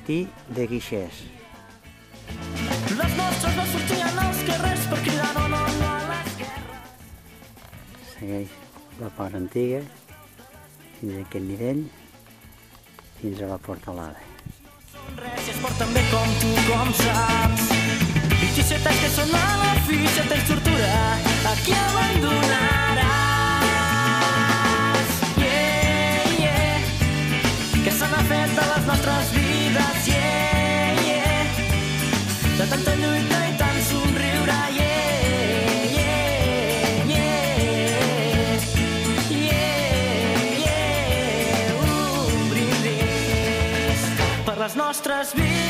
matí de guixers. Les nostres no sortien als carrers per cridar no, no, no a les guerres. Segueix la part antiga, fins a aquest nivell, fins a la portalada. Res si es porten bé com tu, com saps. 27 anys que són a la fi, 7 anys tortura, a qui abandonaràs? Yeah, yeah, què se n'ha fet de les nostres vides? Yeah, yeah, de tanta lluita i tant somriure. Yeah, yeah, yeah, yeah, yeah, un brindis per les nostres vides.